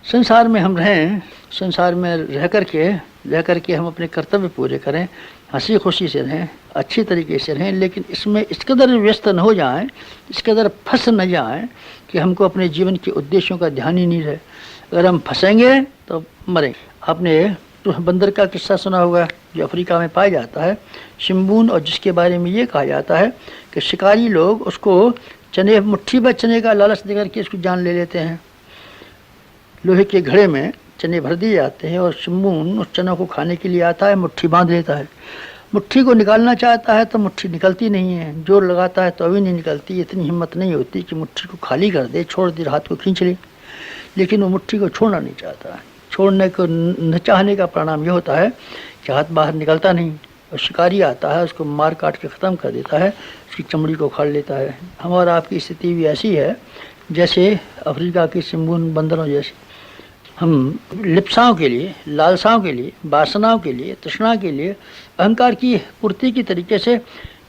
संसार में हम रहें, संसार में रह करके हम अपने कर्तव्य पूरे करें, हंसी खुशी से रहें, अच्छी तरीके से रहें, लेकिन इसमें इस कदर व्यस्त न हो जाएं, इस कदर फंस न जाएं कि हमको अपने जीवन के उद्देश्यों का ध्यान ही नहीं रहे। अगर हम फंसेंगे तो मरेंगे। आपने तो बंदर का किस्सा सुना होगा जो अफ्रीका में पाया जाता है, शिम्बून, और जिसके बारे में ये कहा जाता है कि शिकारी लोग उसको चने, मुट्ठी भर चने का लालच देकर के इसको जान ले लेते हैं। लोहे के घड़े में चने भर दिए जाते हैं और शिम्बून उस चनों को खाने के लिए आता है, मुट्ठी बांध लेता है। मुट्ठी को निकालना चाहता है तो मुट्ठी निकलती नहीं है, जोर लगाता है तो अभी नहीं निकलती। इतनी हिम्मत नहीं होती कि मुट्ठी को खाली कर दे, छोड़ दे, हाथ को खींच ले, लेकिन वो मुट्ठी को छोड़ना नहीं चाहता। छोड़ने को न चाहने का परिणाम ये होता है कि हाथ बाहर निकलता नहीं, और शिकारी आता है, उसको मार काट के ख़त्म कर देता है, उसकी चमड़ी को उखाड़ लेता है। हमारा आपकी स्थिति भी ऐसी है जैसे अफ्रीका की शिम्बून बंदरों जैसी। हम लिप्साओं के लिए, लालसाओं के लिए, वासनाओं के लिए, तृष्णा के लिए, अहंकार की पूर्ति की तरीके से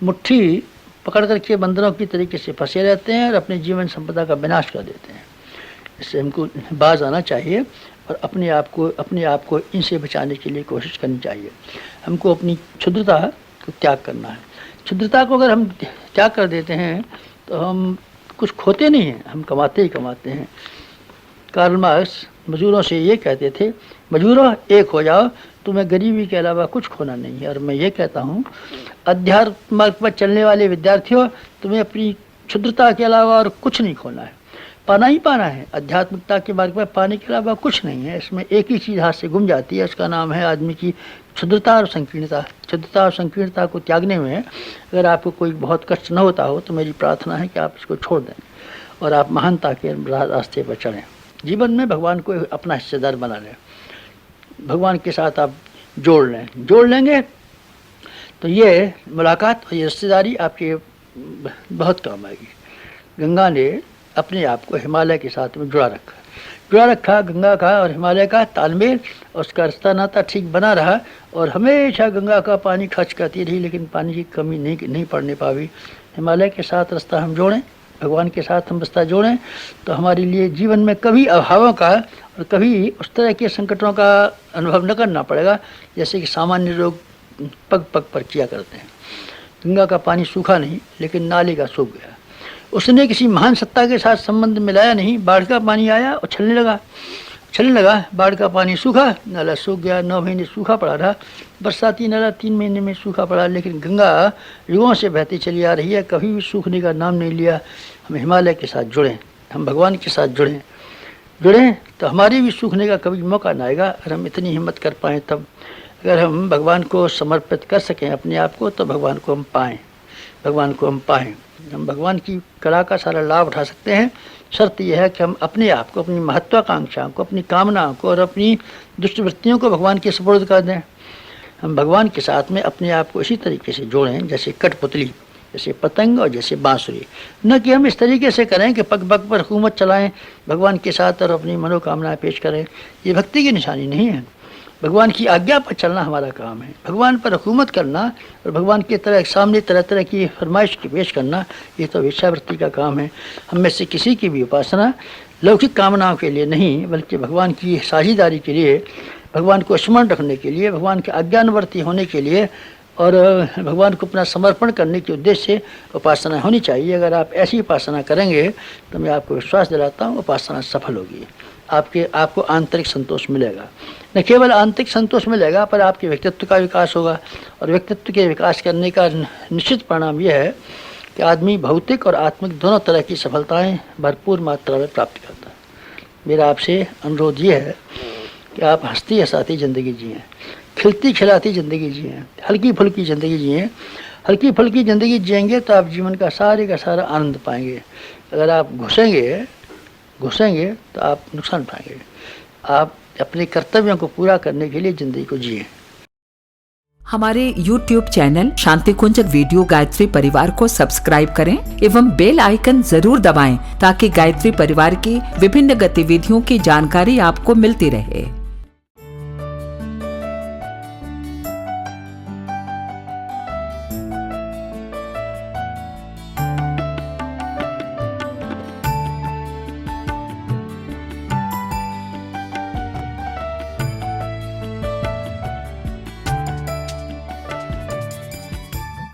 मुट्ठी पकड़ करके बंदरों की तरीके से फंसे रहते हैं और अपने जीवन संपदा का विनाश कर देते हैं। इससे हमको बाज आना चाहिए और अपने आप को इनसे बचाने के लिए कोशिश करनी चाहिए। हमको अपनी क्षुद्रता को त्याग करना है। क्षुद्रता को अगर हम त्याग कर देते हैं तो हम कुछ खोते नहीं हैं, हम कमाते ही कमाते हैं। कार्ल मार्क्स मजदूरों से ये कहते थे, मजदूरों एक हो जाओ, तुम्हें गरीबी के अलावा कुछ खोना नहीं है। और मैं ये कहता हूँ, अध्यात्म मार्ग पर चलने वाले विद्यार्थियों, तुम्हें अपनी क्षुद्रता के अलावा और कुछ नहीं खोना है, पाना ही पाना है। आध्यात्मिकता के मार्ग पर पाने के अलावा कुछ नहीं है। इसमें एक ही चीज़ हाथ से गुम जाती है, उसका नाम है आदमी की क्षुद्रता और संकीर्णता। क्षुद्रता और संकीर्णता को त्यागने में अगर आपको कोई बहुत कष्ट न होता हो तो मेरी प्रार्थना है कि आप इसको छोड़ दें और आप महानता के रास्ते पर चढ़ें। जीवन में भगवान को अपना हिस्सेदार बना लें, भगवान के साथ आप जोड़ लेंगे तो ये मुलाकात और ये रिश्तेदारी आपके बहुत काम आएगी। गंगा ने अपने आप को हिमालय के साथ में जुड़ा रखा। गंगा का और हिमालय का तालमेल, उसका रिश्ता नाता ठीक बना रहा और हमेशा गंगा का पानी खर्च करती रही, लेकिन पानी की कमी नहीं पड़ने पाई। हिमालय के साथ रास्ता हम जोड़ें, भगवान के साथ हम रास्ता जोड़ें तो हमारे लिए जीवन में कभी अभावों का और कभी उस तरह के संकटों का अनुभव न करना पड़ेगा जैसे कि सामान्य लोग पग पग पर किया करते हैं। गंगा का पानी सूखा नहीं, लेकिन नाले का सूख गया। उसने किसी महान सत्ता के साथ संबंध मिलाया नहीं। बाढ़ का पानी आया और छलने लगा। बाढ़ का पानी सूखा, नाला सूख गया। 9 महीने सूखा पड़ा रहा। बरसाती नाला 3 महीने में सूखा पड़ा, लेकिन गंगा युगों से बहती चली आ रही है, कभी भी सूखने का नाम नहीं लिया। हम हिमालय के साथ जुड़ें, हम भगवान के साथ जुड़ें तो हमारे भी सूखने का कभी मौका ना आएगा। अगर हम इतनी हिम्मत कर पाएँ तब, अगर हम भगवान को समर्पित कर सकें अपने आप को, तो भगवान को हम पाएँ। हम भगवान की कला का सारा लाभ उठा सकते हैं। शर्त यह है कि हम अपने आप को, अपनी महत्वाकांक्षाओं को, अपनी कामनाओं को और अपनी दुष्टवृत्तियों को भगवान के सुपुर्द कर दें। हम भगवान के साथ में अपने आप को इसी तरीके से जोड़ें जैसे कठपुतली, जैसे पतंग और जैसे बांसुरी। न कि हम इस तरीके से करें कि पग पग पर हुकूमत चलाएं भगवान के साथ और अपनी मनोकामनाएं पेश करें। ये भक्ति की निशानी नहीं है। भगवान की आज्ञा पर चलना हमारा काम है। भगवान पर हुकूमत करना और भगवान के सामने तरह तरह की फरमाइश की पेश करना, ये तो वेश्यावृत्ति का काम है। हम में से किसी की भी उपासना लौकिक कामनाओं के लिए नहीं, बल्कि भगवान की साझेदारी के लिए, भगवान को स्मरण रखने के लिए, भगवान के आज्ञानुवर्ती होने के लिए और भगवान को अपना समर्पण करने के उद्देश्य से उपासना होनी चाहिए। अगर आप ऐसी उपासना करेंगे तो मैं आपको विश्वास दिलाता हूँ उपासना सफल होगी। आपको आंतरिक संतोष मिलेगा। न केवल आंतरिक संतोष मिलेगा, पर आपके व्यक्तित्व का विकास होगा। और व्यक्तित्व के विकास करने का निश्चित परिणाम यह है कि आदमी भौतिक और आत्मिक दोनों तरह की सफलताएं भरपूर मात्रा में प्राप्त करता है। मेरा आपसे अनुरोध ये है कि आप हंसती हंसाती ज़िंदगी जिएँ, खिलती खिलाती ज़िंदगी जिएँ, हल्की फुल्की ज़िंदगी जिएँ। हल्की फुल्की ज़िंदगी जिएंगे तो आप जीवन का सारा आनंद पाएंगे। अगर आप घुसेंगे तो आप नुकसान पाएंगे। आप अपने कर्तव्यों को पूरा करने के लिए ज़िंदगी को जिए। हमारे YouTube चैनल शांति कुंज वीडियो गायत्री परिवार को सब्सक्राइब करें एवं बेल आइकन जरूर दबाएं ताकि गायत्री परिवार की विभिन्न गतिविधियों की जानकारी आपको मिलती रहे।